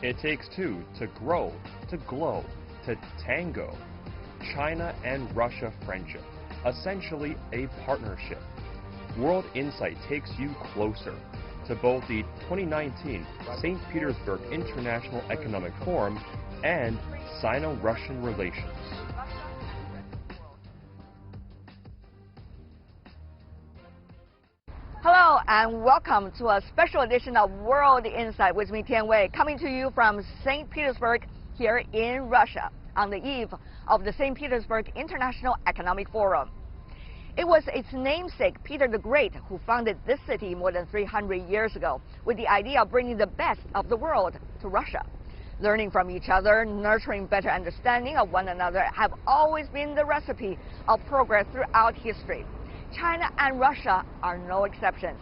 It takes two to grow, to glow, to tango. China and Russia friendship, essentially a partnership. World Insight takes you closer to both the 2019 St. Petersburg International Economic Forum and Sino-Russian relations. Hello and welcome to a special edition of World Insight with me, Tian Wei, coming to you from St. Petersburg here in Russia on the eve of the St. Petersburg International Economic Forum. It was its namesake, Peter the Great, who founded this city more than 300 years ago with the idea of bringing the best of the world to Russia. Learning from each other, nurturing better understanding of one another have always been the recipe of progress throughout history. China and Russia are no exceptions.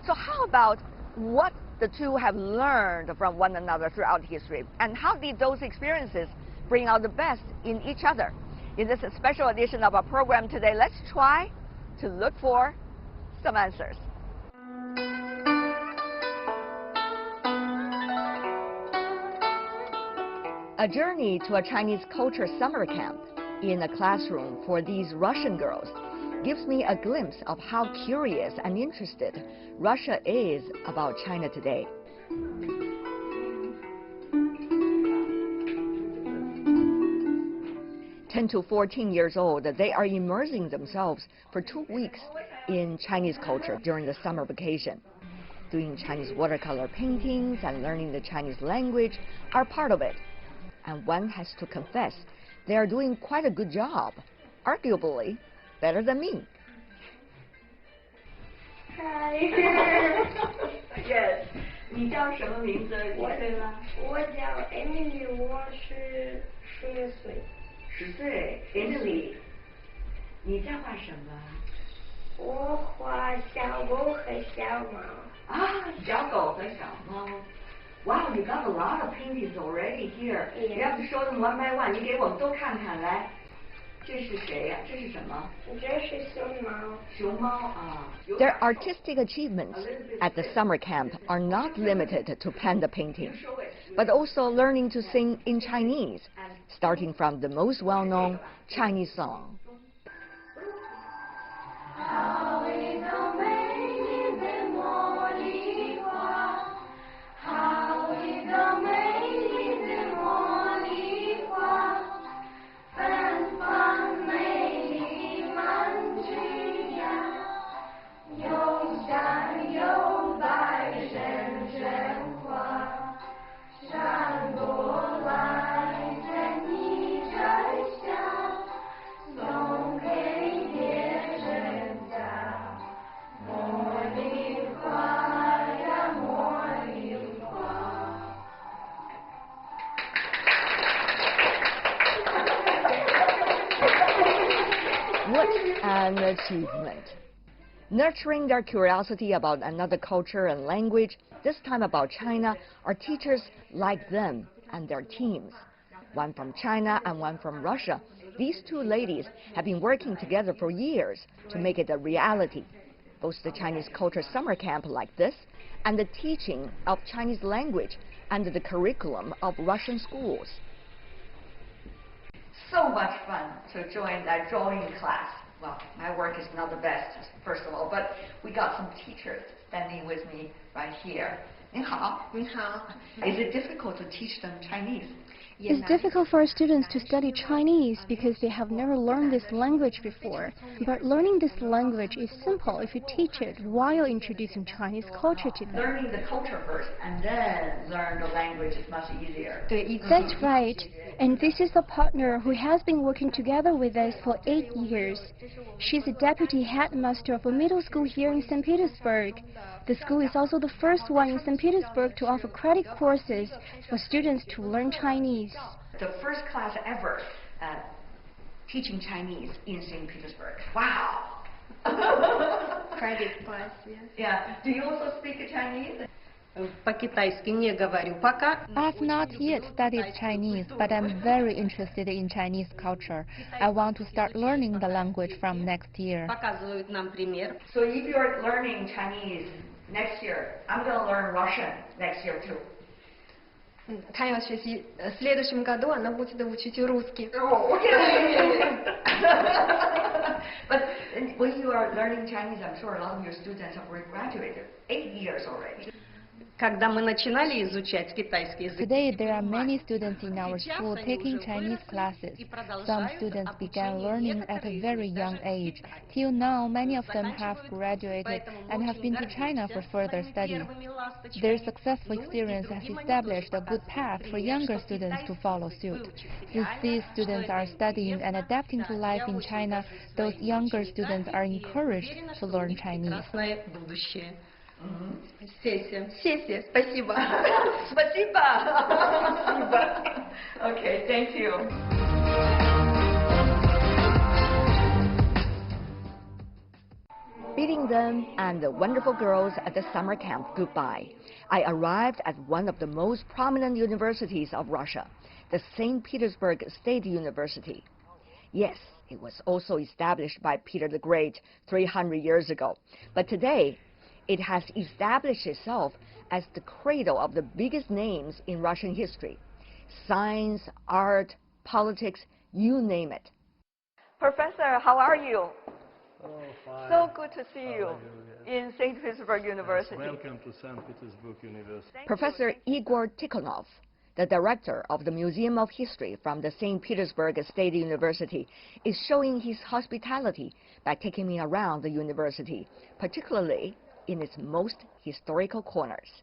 So how about what the two have learned from one another throughout history, and how did those experiences bring out the best in each other? In this special edition of our program today, let's try to look for some answers. A journey to a Chinese culture summer camp in a classroom for these Russian girls gives me a glimpse of how curious and interested Russia is about China today. 10 to 14 years old, they are immersing themselves for 2 weeks in Chinese culture during the summer vacation. Doing Chinese watercolor paintings and learning the Chinese language are part of it. And one has to confess, they are doing quite a good job, arguably better than me. Hi. Yes. 你叫什么名字？几岁了？我叫 Emily， 我是10岁。10岁 ，Emily， 你在画什么？我画小狗和小猫。啊，小狗和小猫。Wow, you got a lot of paintings already here. Yeah. You have to show them one by one. 你给我们都看看来。这是谁呀？这是什么？这是熊猫。熊猫啊。Their artistic achievements at the summer camp are not limited to panda painting, but also learning to sing in Chinese, starting from the most well-known Chinese song. What an achievement! Nurturing their curiosity about another culture and language, this time about China, are teachers like them and their teams. One from China and one from Russia. These two ladies have been working together for years to make it a reality. Both the Chinese culture summer camp like this and the teaching of Chinese language under the curriculum of Russian schools. So much fun to join that drawing class. Well, my work is not the best, first of all, but we got some teachers standing with me right here. 您好. 你好. Is it difficult to teach them Chinese? It's difficult for students to study Chinese because they have never learned this language before. But learning this language is simple if you teach it while introducing Chinese culture to them. Learning the culture first and then learn the language is much easier. That's right. And this is a partner who has been working together with us for 8 years. She's a deputy headmaster of a middle school here in St. Petersburg. The school is also the first one in St. Petersburg to offer credit courses for students to learn Chinese. The first class ever teaching Chinese in St. Petersburg. Wow! Credit class, yes. Yeah. Do you also speak Chinese? По-китайски не говорю пока. I've not yet studied Chinese, but I'm very interested in Chinese culture. I want to start learning the language from next year. Показывают нам пример. So if you're learning Chinese next year, I'm going to learn Russian next year too. 她要学习，в следующем году она будет учить русский. But when you are learning Chinese, I'm sure a lot of your students have already graduated. 8 years already. Когда мы начинали изучать китайский язык, Today, there are many students in our school taking Chinese classes. Some students began learning at a very young age. Till now, many of them have graduated and have been to China for further study. Their successful experience has established a good path for younger students to follow suit. Since these students are studying and adapting to life in China, those younger students are encouraged to learn Chinese. Спасибо. Okay, thank you. Bidding them and the wonderful girls at the summer camp goodbye, I arrived at one of the most prominent universities of Russia, the St. Petersburg State University. Yes, it was also established by Peter the Great 300 years ago, but today it has established itself as the cradle of the biggest names in Russian history. Science, art, politics, you name it. Professor, how are you? Oh, fine. So good to see you in St. Petersburg University. Yes, welcome to St. Petersburg University. Professor Igor Tikhonov, the director of the Museum of History from the St. Petersburg State University, is showing his hospitality by taking me around the university, particularly in its most historical corners.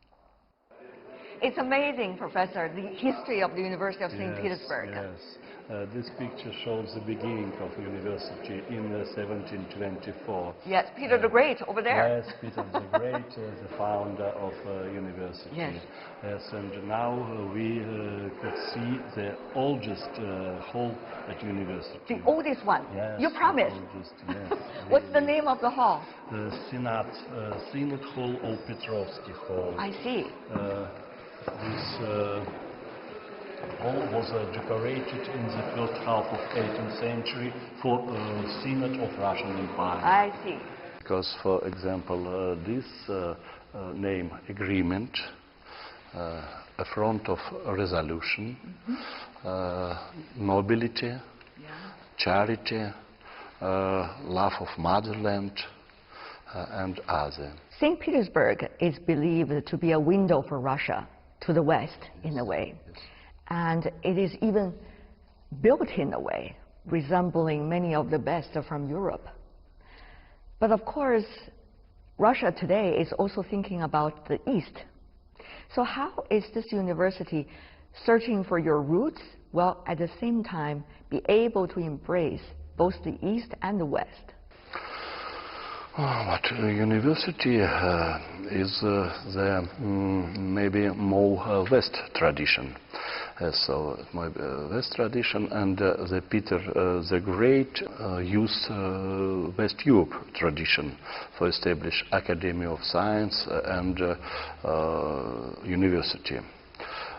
It's amazing, Professor, the history of the University of St. Petersburg. Yes. This picture shows the beginning of the university in 1724. Yes, Peter the Great over there. Yes, Peter the Great, the founder of university. Yes. Yes, and now we could see the oldest hall at university. The oldest one. Yes, You promised. The oldest, yes. What's the name of the hall? The Synod Hall or Petrovsky Hall. I see. This hall was decorated in the first half of 18th century for Synod of Russian Empire. I see. Because, for example, this name agreement, a front of resolution, nobility, charity, love of motherland, and other. St. Petersburg is believed to be a window for Russia to the West in a way. And it is even built in a way resembling many of the best from Europe. But of course, Russia today is also thinking about the East. So how is this university searching for your roots, while at the same time be able to embrace both the East and the West? But university is the maybe more West tradition. So it might be West tradition, and the Peter the Great used West Europe tradition for establish Academy of Science and university.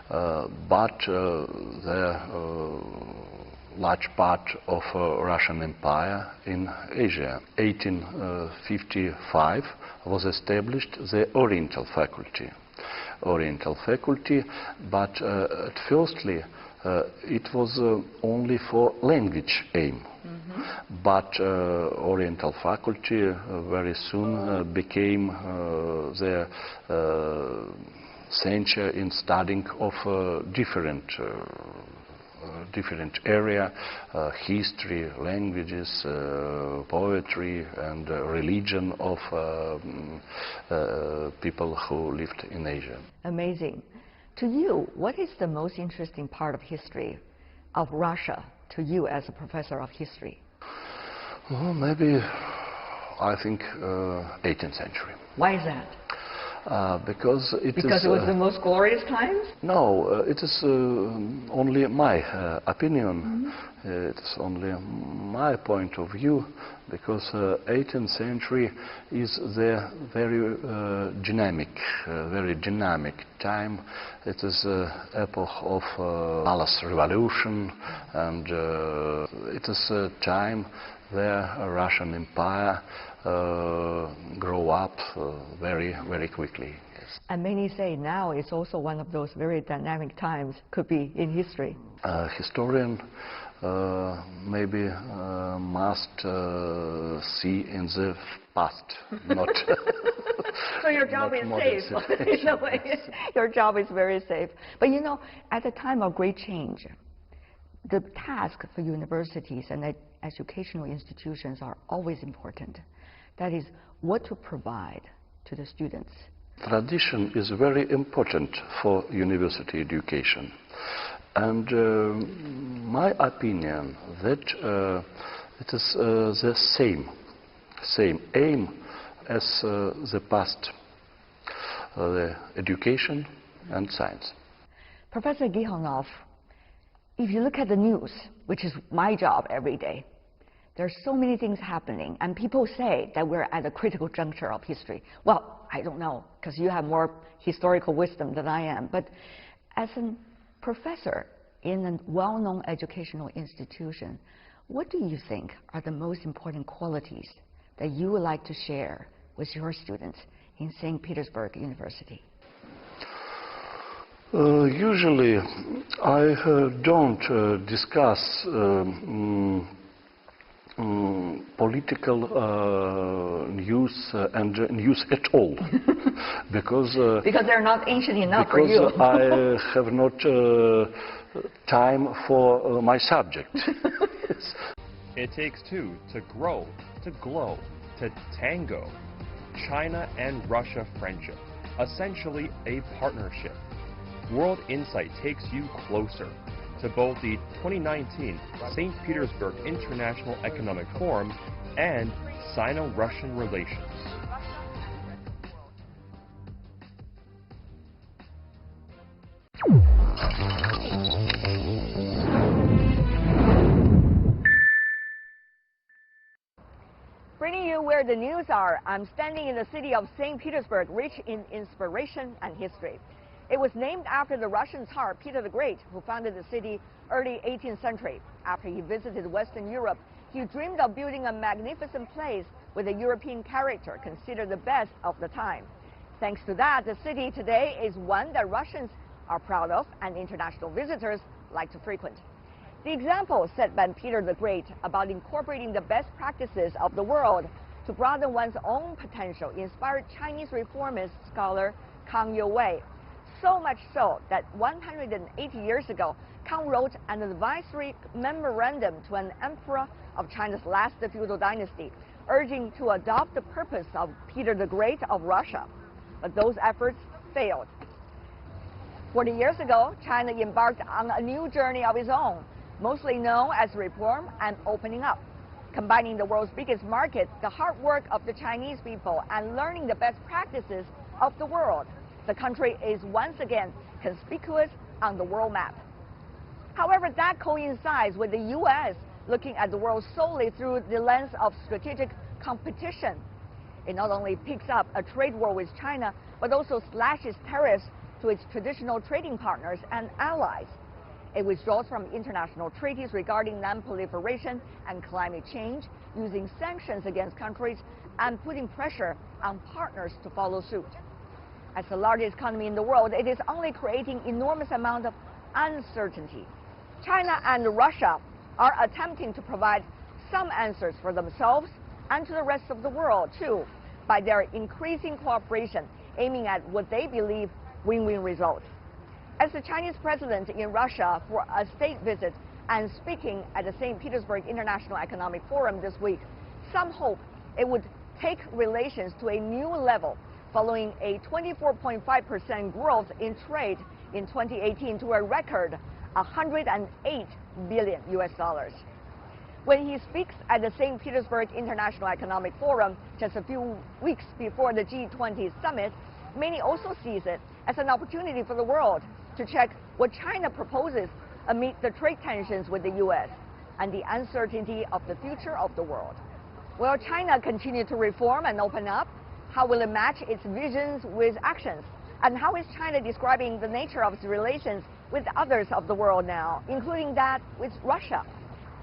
But the large part of Russian Empire in Asia. 1855 was established the Oriental Faculty. But at firstly it was only for language aim. But Oriental Faculty very soon became the center in studying of different area, history, languages, poetry, and religion of people who lived in Asia. Amazing. To you, what is the most interesting part of history of Russia to you as a professor of history? Well, maybe I think 18th century. Why is that? Because it was the most glorious times? No, it is only my opinion. It is only my point of view, because 18th century is the very dynamic time. It is epoch of Palace Revolution, and it is a time where Russian Empire grow up very quickly. And many say now it's also one of those very dynamic times, could be in history. Historian maybe must see in the past, not. So your job is safe in a way. Your job is very safe. But you know, at a time of great change, the task for universities and educational institutions are always important. That is, what to provide to the students. Tradition is very important for university education. And my opinion that it is the same aim as the past, the education and science. Professor Gihonov, if you look at the news, which is my job every day, there are so many things happening, and people say that we're at a critical juncture of history. Well, I don't know, because you have more historical wisdom than I am, but as a professor in a well-known educational institution, what do you think are the most important qualities that you would like to share with your students in St. Petersburg University? Usually, I don't discuss political news and news at all, because they're not ancient enough for you. I have not time for my subject. It takes two to grow, to glow, to tango. China and Russia friendship, essentially a partnership. World Insight takes you closer to both the 2019 St. Petersburg International Economic Forum and Sino-Russian relations. Bringing you where the news are, I'm standing in the city of St. Petersburg, rich in inspiration and history. It was named after the Russian Tsar Peter the Great, who founded the city early 18th century. After he visited Western Europe, he dreamed of building a magnificent place with a European character, considered the best of the time. Thanks to that, the city today is one that Russians are proud of and international visitors like to frequent. The example set by Peter the Great about incorporating the best practices of the world to broaden one's own potential inspired Chinese reformist scholar Kang Youwei. So much so that 180 years ago, Kang wrote an advisory memorandum to an emperor of China's last feudal dynasty, urging to adopt the purpose of Peter the Great of Russia. But those efforts failed. 40 years ago, China embarked on a new journey of its own, mostly known as reform and opening up. Combining the world's biggest market, the hard work of the Chinese people, and learning the best practices of the world, the country is once again conspicuous on the world map. However, that coincides with the U.S. looking at the world solely through the lens of strategic competition. It not only picks up a trade war with China, but also slashes tariffs to its traditional trading partners and allies. It withdraws from international treaties regarding non-proliferation and climate change, using sanctions against countries and putting pressure on partners to follow suit. As the largest economy in the world, it is only creating enormous amount of uncertainty. China and Russia are attempting to provide some answers for themselves and to the rest of the world too, by their increasing cooperation, aiming at what they believe win-win results. As the Chinese president in Russia for a state visit and speaking at the St. Petersburg International Economic Forum this week, some hope it would take relations to a new level following a 24.5% growth in trade in 2018 to a record $108 billion. When he speaks at the St. Petersburg International Economic Forum just a few weeks before the G20 summit, many also sees it as an opportunity for the world to check what China proposes amid the trade tensions with the U.S. and the uncertainty of the future of the world. Will China continue to reform and open up? How will it match its visions with actions? And how is China describing the nature of its relations with others of the world now, including that with Russia?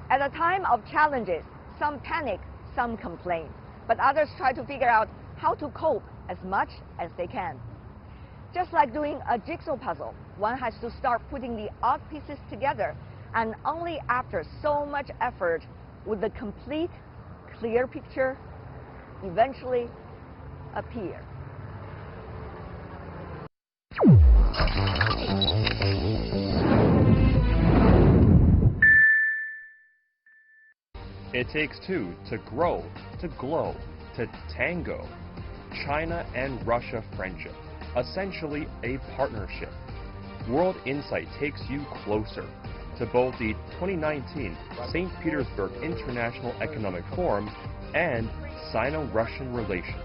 At a time of challenges, some panic, some complain, but others try to figure out how to cope as much as they can. Just like doing a jigsaw puzzle, one has to start putting the odd pieces together, and only after so much effort would the complete, clear picture eventually appear. It takes two to grow, to glow, to tango. China and Russia friendship, essentially a partnership. World Insight takes you closer to both the 2019 St. Petersburg International Economic Forum and Sino-Russian relations.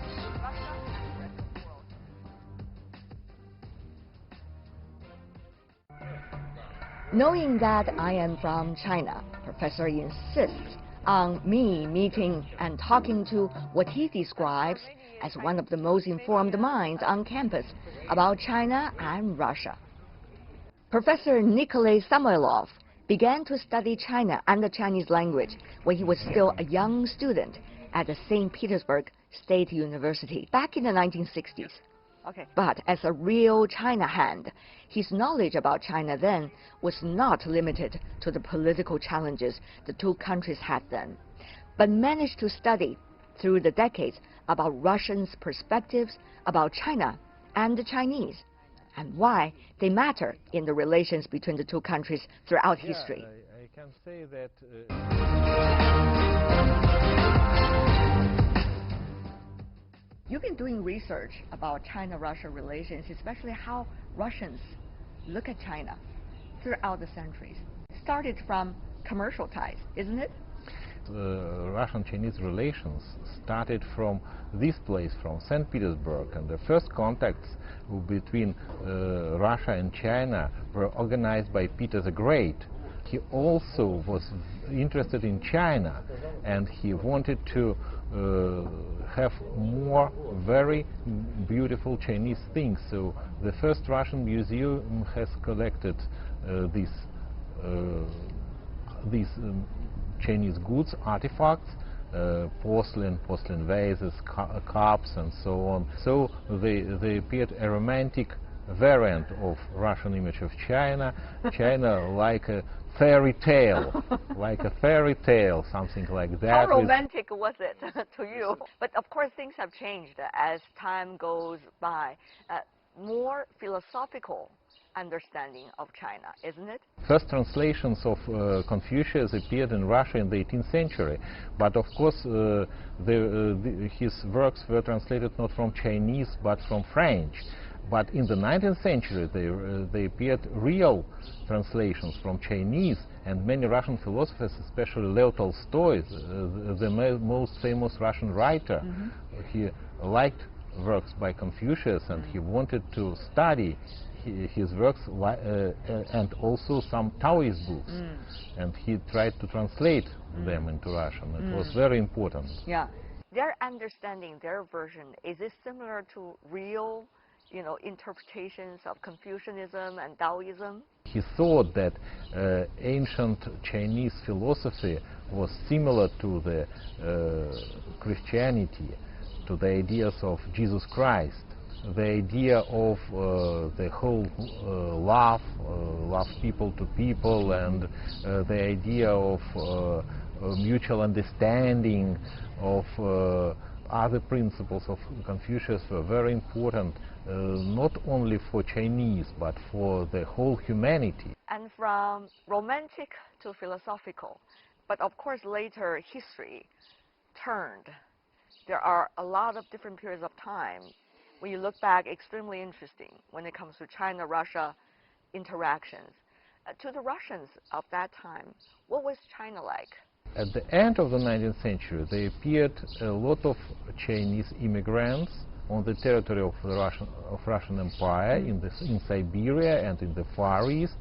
Knowing that I am from China, Professor insists on me meeting and talking to what he describes as one of the most informed minds on campus about China and Russia. Professor Nikolai Samoilov began to study China and the Chinese language when he was still a young student at the St. Petersburg State University back in the 1960s. But as a real China hand, his knowledge about China then was not limited to the political challenges the two countries had then, but managed to study through the decades about Russians' perspectives about China and the Chinese, and why they matter in the relations between the two countries throughout history. I can say that You've been doing research about China-Russia relations, especially how Russians look at China throughout the centuries. It started from commercial ties, isn't it? Russian-Chinese relations started from this place, from St. Petersburg, and the first contacts between Russia and China were organized by Peter the Great. He also was interested in China, and he wanted to have more very beautiful Chinese things. So the first Russian museum has collected these Chinese goods, artifacts, porcelain vases, cups, and so on. So they appeared a romantic variant of Russian image of China, like a fairy tale, something like that. How romantic was it to you? But of course things have changed as time goes by. More philosophical understanding of China, isn't it? First translations of Confucius appeared in Russia in the 18th century, but of course his works were translated not from Chinese but from French. But in the 19th century they appeared real translations from Chinese, and many Russian philosophers, especially Leo Tolstoy, the most famous Russian writer, he liked works by Confucius, and he wanted to study his works, and also some Taoist books, and he tried to translate them into Russian. It was very important. Yeah, their understanding, their version, is it similar to real, interpretations of Confucianism and Taoism? He thought that ancient Chinese philosophy was similar to the Christianity, to the ideas of Jesus Christ, the idea of the whole love people to people, and the idea of mutual understanding of other principles of Confucius were very important, not only for Chinese but for the whole humanity. And from romantic to philosophical, but of course later history turned. There are a lot of different periods of time. When you look back, extremely interesting when it comes to China-Russia interactions. To the Russians of that time, what was China like? At the end of the 19th century, there appeared a lot of Chinese immigrants on the territory of the Russian Empire, in Siberia and in the Far East.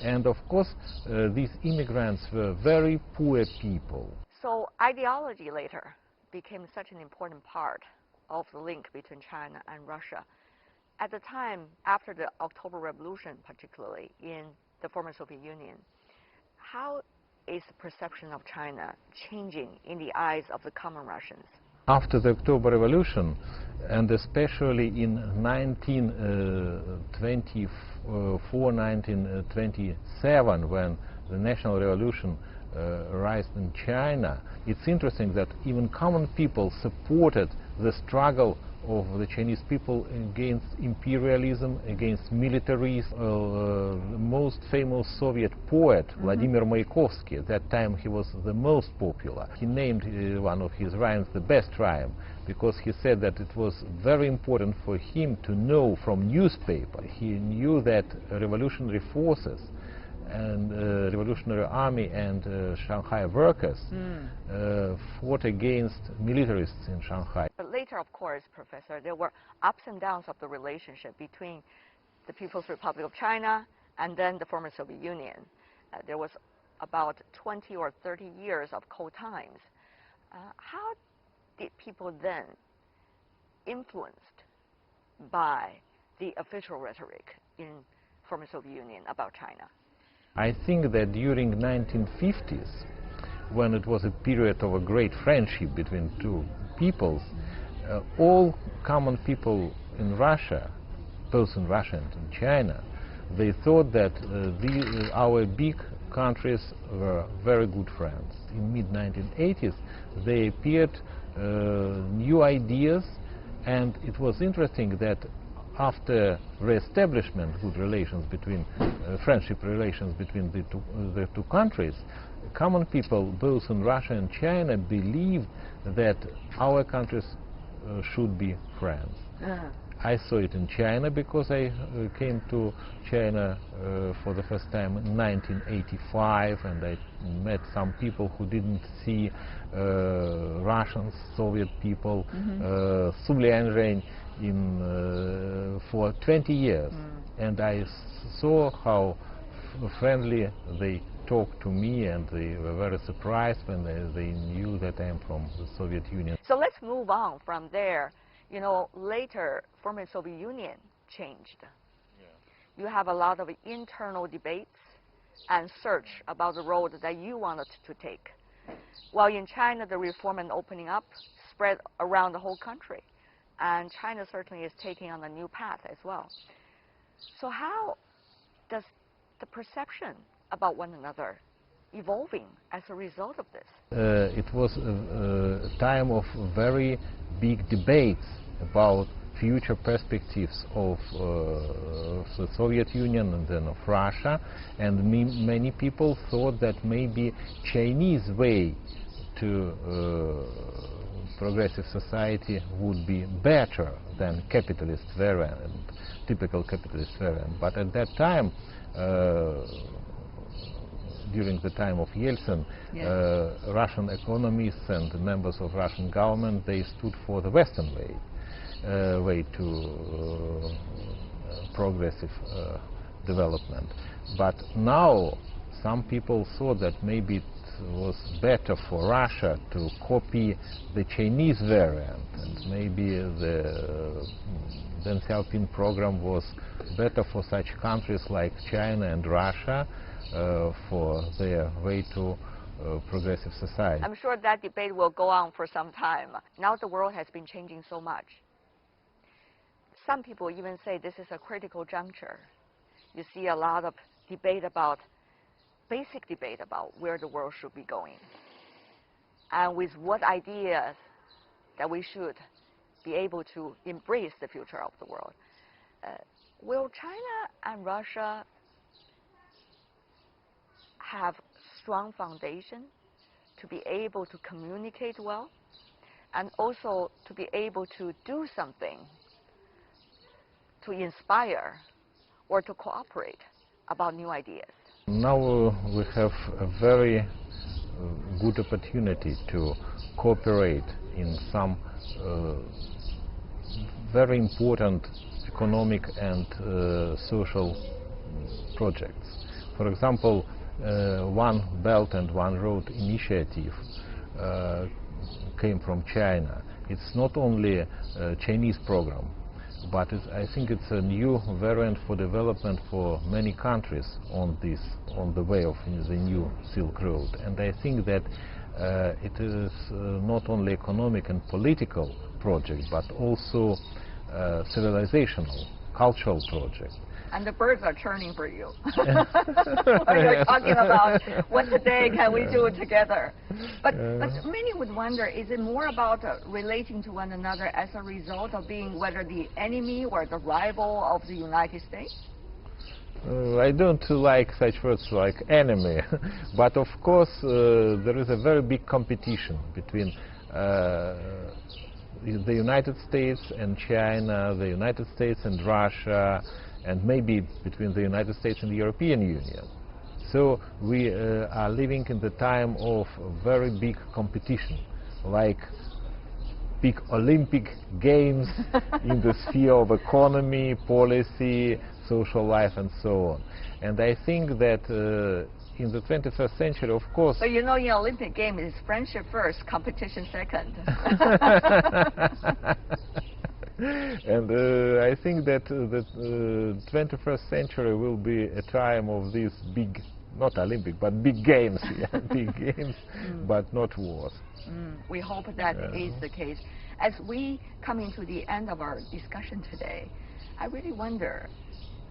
And of course, these immigrants were very poor people. So ideology later became such an important part of the link between China and Russia. At the time, after the October Revolution, particularly in the former Soviet Union, how is the perception of China changing in the eyes of the common Russians? After the October Revolution, and especially in 1924, 1927, when the National Revolution arose in China, it's interesting that even common people supported the struggle of the Chinese people against imperialism, against militarism. The most famous Soviet poet, Vladimir Mayakovsky, at that time he was the most popular. He named one of his rhymes the best rhyme, because he said that it was very important for him to know from newspaper. He knew that revolutionary forces and Revolutionary Army and Shanghai workers fought against militarists in Shanghai. But later, of course, Professor, there were ups and downs of the relationship between the People's Republic of China and then the former Soviet Union. There was about 20 or 30 years of cold times. How did people then, influenced by the official rhetoric in former Soviet Union about China? I think that during 1950s, when it was a period of a great friendship between two peoples, all common people in Russia, both in Russia and in China, they thought that our big countries were very good friends. In mid-1980s, they appeared new ideas, and it was interesting that after re-establishment, good relations between, friendship relations between the two countries, common people, both in Russia and China, believed that our countries should be friends. I saw it in China because I came to China for the first time in 1985, and I met some people who didn't see Russians, Soviet people, for 20 years, and I saw how friendly they talked to me, and they were very surprised when they knew that I am from the Soviet Union. So let's move on from there. You know, later, former Soviet Union changed. You have a lot of internal debates and search about the road that you wanted to take. While in China, the reform and opening up spread around the whole country. And China certainly is taking on a new path as well. So how does the perception about one another evolving as a result of this? It was a time of very big debates about future perspectives of the Soviet Union and then of Russia, and many people thought that maybe Chinese way to progressive society would be better than capitalist variant, typical capitalist variant. But at that time, during the time of Yeltsin, Russian economists and members of Russian government, they stood for the Western way to progressive development. But now some people thought that maybe it was better for Russia to copy the Chinese variant, and maybe the Deng Xiaoping program was better for such countries like China and Russia for their way to progressive society. I'm sure that debate will go on for some time. Now the world has been changing so much. Some people even say this is a critical juncture. You see a lot of basic debate about where the world should be going, and with what ideas that we should be able to embrace the future of the world. Will China and Russia have strong foundation to be able to communicate well, and also to be able to do something to inspire or to cooperate about new ideas? Now we have a very good opportunity to cooperate in some very important economic and social projects. For example, One Belt and One Road initiative came from China. It's not only a Chinese program, but I think it's a new variant for development for many countries on the way of the new Silk Road. And I think that it is not only economic and political project, but also civilizational, cultural project. And the birds are churning for you. You're talking about what today can we do together. But many would wonder, is it more about relating to one another as a result of being whether the enemy or the rival of the United States? I don't like such words like enemy, but of course there is a very big competition between the United States and China, the United States and Russia, and maybe between the United States and the European Union. So we are living in the time of very big competition, like big Olympic Games in the sphere of economy, policy, social life, and so on. And I think that in the 21st century, of course... But you know, in Olympic Games, it's friendship first, competition second. And I think that the 21st century will be a time of these big, not Olympic, but big games, yeah, big games, but not wars. We hope that is the case. As we come into the end of our discussion today, I really wonder,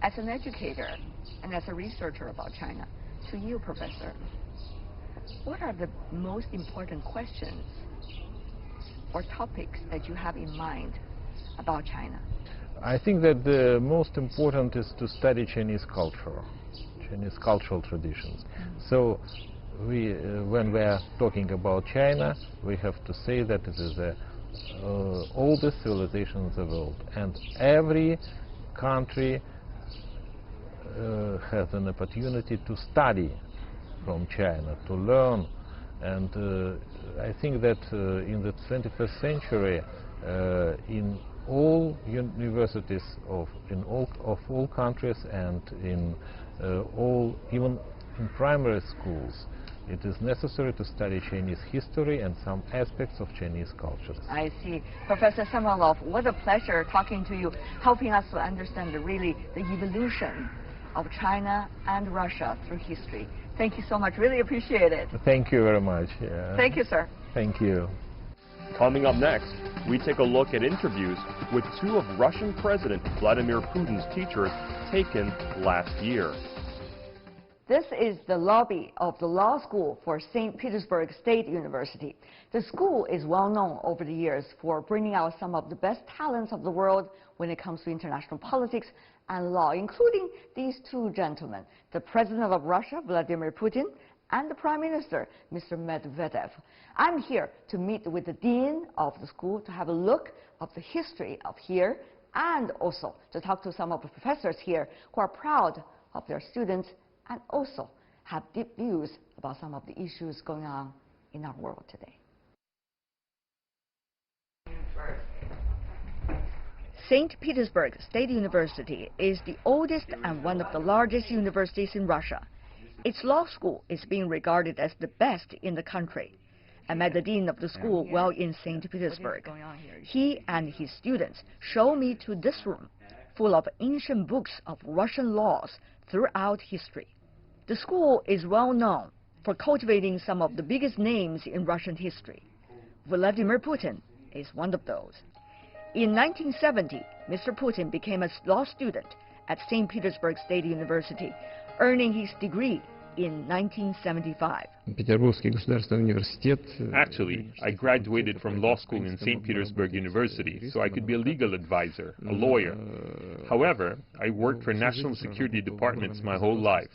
as an educator and as a researcher about China, to you, Professor, what are the most important questions or topics that you have in mind about China? I think that the most important is to study Chinese culture, Chinese cultural traditions. So when we are talking about China, we have to say that it is the oldest civilization in the world, and every country has an opportunity to study from China, to learn. And I think that in the 21st century, in all universities of all countries and in even in primary schools, it is necessary to study Chinese history and some aspects of Chinese culture. I see. Professor Samalov, what a pleasure talking to you, helping us to understand really the evolution of China and Russia through history. Thank you so much. Really appreciate it. Thank you very much. Yeah. Thank you, sir. Thank you. Coming up next, we take a look at interviews with two of Russian President Vladimir Putin's teachers taken last year. This is the lobby of the law school for St. Petersburg State University. The school is well known over the years for bringing out some of the best talents of the world when it comes to international politics and law, including these two gentlemen, the President of Russia, Vladimir Putin, and the Prime Minister, Mr. Medvedev. I'm here to meet with the Dean of the school to have a look of the history of here, and also to talk to some of the professors here who are proud of their students and also have deep views about some of the issues going on in our world today. St. Petersburg State University is the oldest and one of the largest universities in Russia. Its law school is being regarded as the best in the country. I met the dean of the school while in St. Petersburg. He and his students show me to this room full of ancient books of Russian laws throughout history. The school is well known for cultivating some of the biggest names in Russian history. Vladimir Putin is one of those. In 1970, Mr. Putin became a law student at St. Petersburg State University, earning his degree in 1975. Actually, I graduated from law school in St. Petersburg University, so I could be a legal advisor, a lawyer. However, I worked for national security departments my whole life.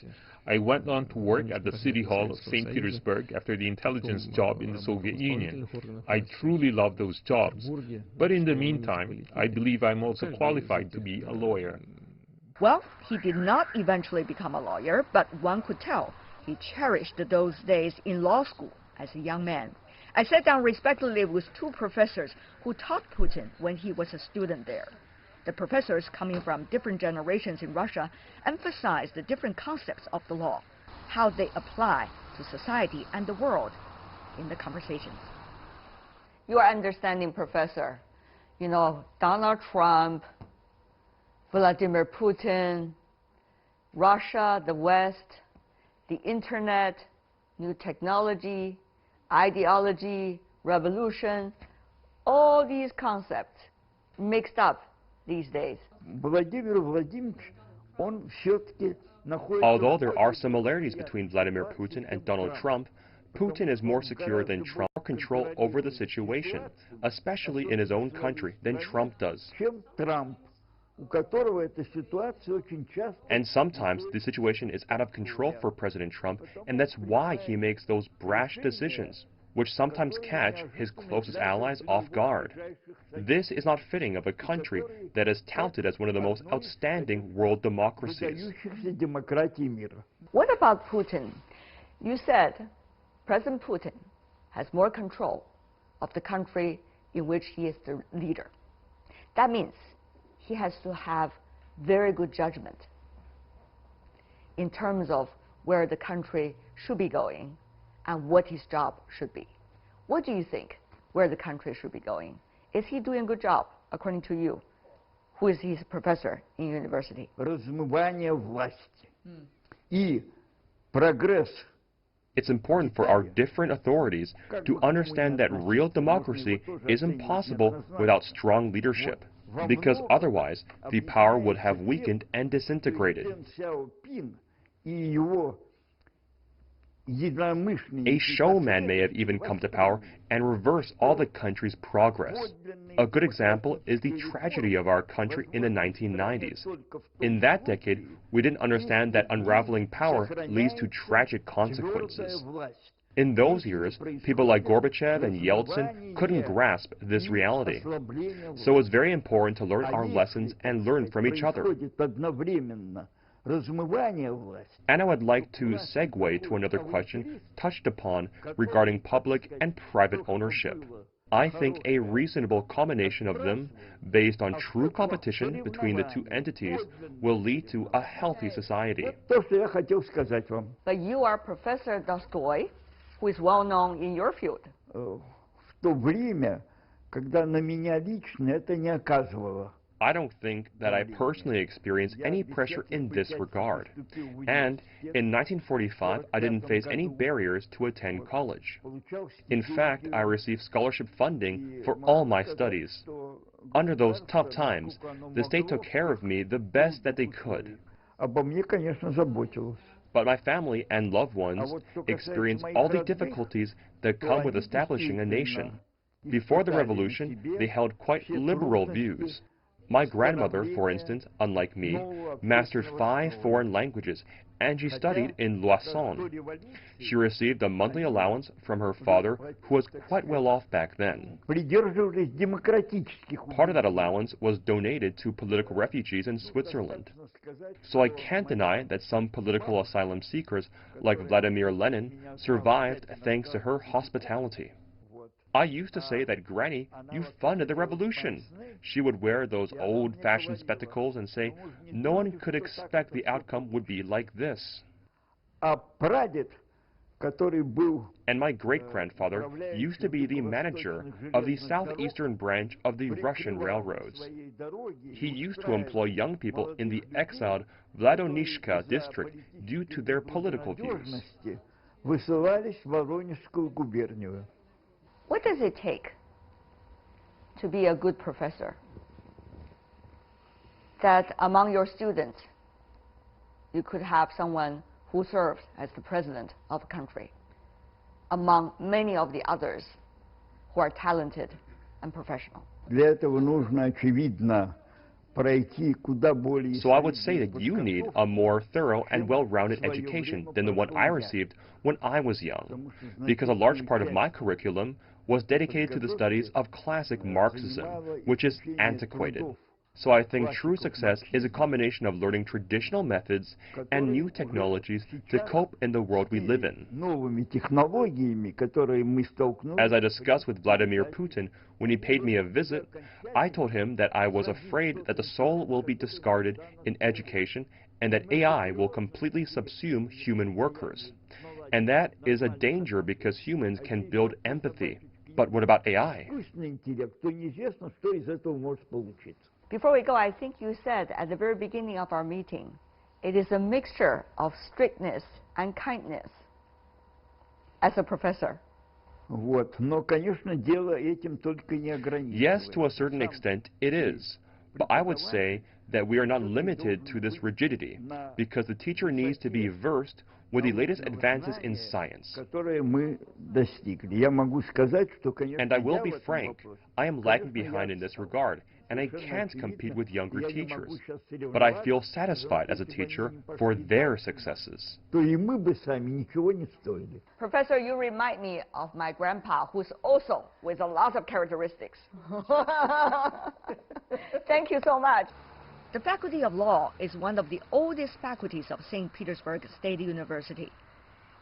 I went on to work at the City Hall of St. Petersburg after the intelligence job in the Soviet Union. I truly love those jobs, but in the meantime, I believe I'm also qualified to be a lawyer. Well, he did not eventually become a lawyer, but one could tell he cherished those days in law school as a young man. I sat down respectively with two professors who taught Putin when he was a student there. The professors, coming from different generations in Russia, emphasized the different concepts of the law, how they apply to society and the world in the conversations. Your understanding, Professor, you know, Donald Trump, Vladimir Putin, Russia, the West, the internet, new technology, ideology, revolution, all these concepts mixed up these days. Although there are similarities between Vladimir Putin and Donald Trump, Putin is more secure than Trump, more control over the situation, especially in his own country, than Trump does. And sometimes the situation is out of control for President Trump, and that's why he makes those brash decisions, which sometimes catch his closest allies off guard. This is not fitting of a country that is touted as one of the most outstanding world democracies. What about Putin? You said President Putin has more control of the country in which he is the leader. That means he has to have very good judgment in terms of where the country should be going and what his job should be. What do you think where the country should be going? Is he doing a good job, according to you, who is his professor in university? It's important for our different authorities to understand that real democracy is impossible without strong leadership, because otherwise the power would have weakened and disintegrated. A showman may have even come to power and reversed all the country's progress. A good example is the tragedy of our country in the 1990s. In that decade, we didn't understand that unraveling power leads to tragic consequences. In those years, people like Gorbachev and Yeltsin couldn't grasp this reality. So it's very important to learn our lessons and learn from each other. And I would like to segue to another question touched upon regarding public and private ownership. I think a reasonable combination of them, based on true competition between the two entities, will lead to a healthy society. But you are Professor Dostoy, who is well known in your field. I don't think that I personally experienced any pressure in this regard. And in 1945, I didn't face any barriers to attend college. In fact, I received scholarship funding for all my studies. Under those tough times, the state took care of me the best that they could. But my family and loved ones experienced all the difficulties that come with establishing a nation. Before the revolution, they held quite liberal views. My grandmother, for instance, unlike me, mastered 5 foreign languages, and she studied in Loisson. She received a monthly allowance from her father, who was quite well off back then. Part of that allowance was donated to political refugees in Switzerland. So I can't deny that some political asylum seekers, like Vladimir Lenin, survived thanks to her hospitality. I used to say that, Granny, you funded the revolution. She would wear those old-fashioned spectacles and say, no one could expect the outcome would be like this. And my great-grandfather used to be the manager of the southeastern branch of the Russian railroads. He used to employ young people in the exiled Vladonishka district due to their political views. What does it take to be a good professor? That among your students, you could have someone who serves as the president of a country, among many of the others who are talented and professional. So I would say that you need a more thorough and well-rounded education than the one I received when I was young, because a large part of my curriculum was dedicated to the studies of classic Marxism, which is antiquated. So I think true success is a combination of learning traditional methods and new technologies to cope in the world we live in. As I discussed with Vladimir Putin when he paid me a visit, I told him that I was afraid that the soul will be discarded in education and that AI will completely subsume human workers. And that is a danger because humans can build empathy. But what about AI? Before we go, I think you said at the very beginning of our meeting, it is a mixture of strictness and kindness as a professor. Вот. Но, конечно, дело этим только не ограничено. Yes, to a certain extent, it is. But I would say that we are not limited to this rigidity, because the teacher needs to be versed with the latest advances in science. And I will be frank, I am lagging behind in this regard, and I can't compete with younger teachers. But I feel satisfied as a teacher for their successes. Professor, you remind me of my grandpa, who's also with a lot of characteristics. Thank you so much. The Faculty of Law is one of the oldest faculties of St. Petersburg State University.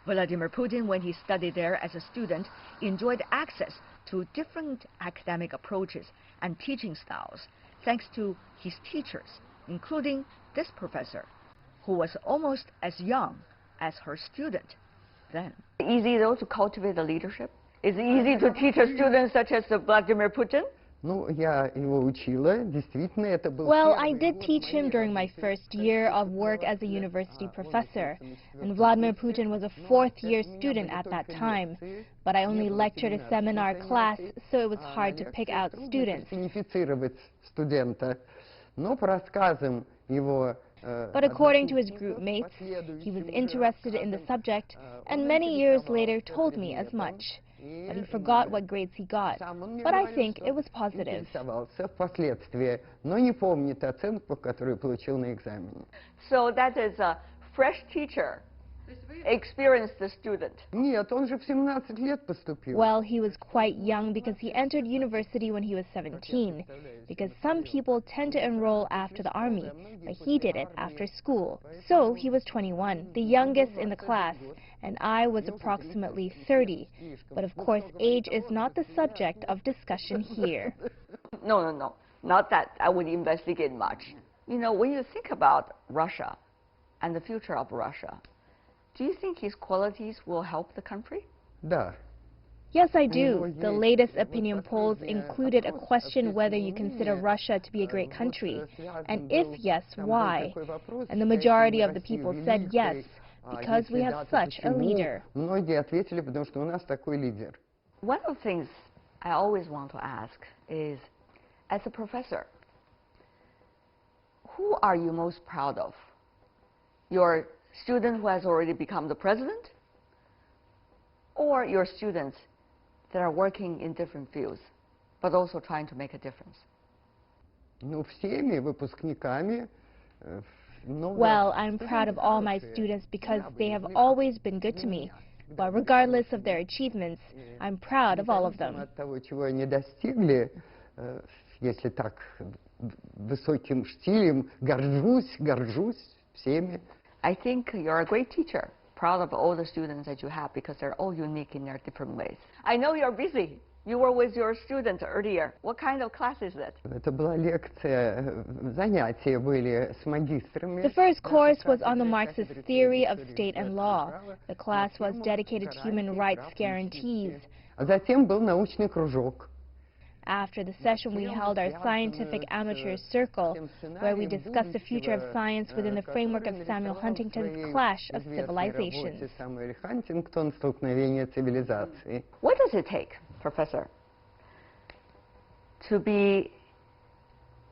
Vladimir Putin, when he studied there as a student, enjoyed access to different academic approaches and teaching styles, thanks to his teachers, including this professor, who was almost as young as her student then. Easy, though, to cultivate the leadership? Is it easy to teach a student such as Vladimir Putin? Well, I did teach him during my first year of work as a university professor, and Vladimir Putin was a fourth-year student at that time. But I only lectured a seminar class, so it was hard to pick out students. But according to his group mates, he was interested in the subject, and many years later told me as much. But he forgot what grades he got. But I think it was positive. So that is a fresh teacher, experienced student. Well, he was quite young because he entered university when he was 17. Because some people tend to enroll after the army, but he did it after school. So he was 21, the youngest in the class, and I was approximately 30. But of course, age is not the subject of discussion here. No. Not that I would investigate much. You know, when you think about Russia and the future of Russia, do you think his qualities will help the country? Yes, I do. The latest opinion polls included a question whether you consider Russia to be a great country, and if yes, why? And the majority of the people said yes, because we have such a leader. One of the things I always want to ask is, as a professor, who are you most proud of? Your student who has already become the president, or your students that are working in different fields, but also trying to make a difference? Well, I'm proud of all my students because they have always been good to me. But regardless of their achievements, I'm proud of all of them. I think you're a great teacher, proud of all the students that you have because they're all unique in their different ways. I know you're busy. You were with your students earlier. What kind of class is it? The first course was on the Marxist theory of state and law. The class was dedicated to human rights guarantees. After the session, we held our scientific amateur circle, where we discussed the future of science within the framework of Samuel Huntington's Clash of Civilizations. What does it take, Professor, to be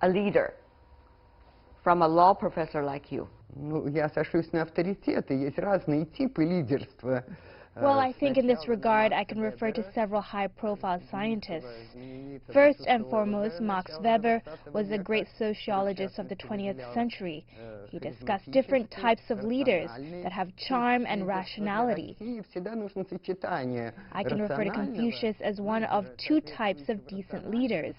a leader from a law professor like you? Well, I think in this regard, I can refer to several high-profile scientists. First and foremost, Max Weber was a great sociologist of the 20th century. He discussed different types of leaders that have charm and rationality. I can refer to Confucius as one of two types of decent leaders.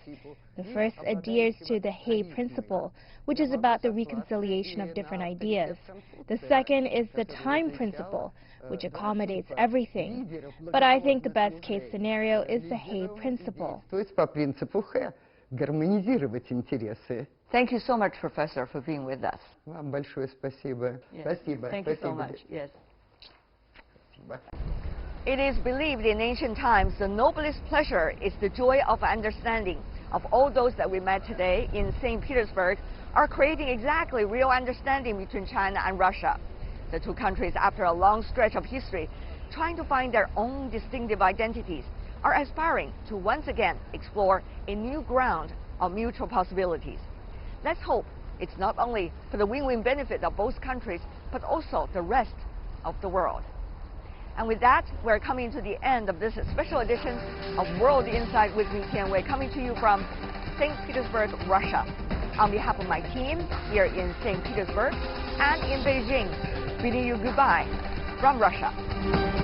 The first adheres to the Hay principle, which is about the reconciliation of different ideas. The second is the time principle, which accommodates everything. But I think the best case scenario is the Hay principle. Thank you so much, Professor, for being with us. Yes. Thank you so much. Yes. It is believed in ancient times the noblest pleasure is the joy of understanding, of all those that we met today in St. Petersburg are creating exactly real understanding between China and Russia. The two countries, after a long stretch of history, trying to find their own distinctive identities, are aspiring to once again explore a new ground of mutual possibilities. Let's hope it's not only for the win-win benefit of both countries, but also the rest of the world. And with that, we're coming to the end of this special edition of World Insight with me, Tian Wei, coming to you from St. Petersburg, Russia. On behalf of my team here in St. Petersburg and in Beijing, bidding you goodbye from Russia.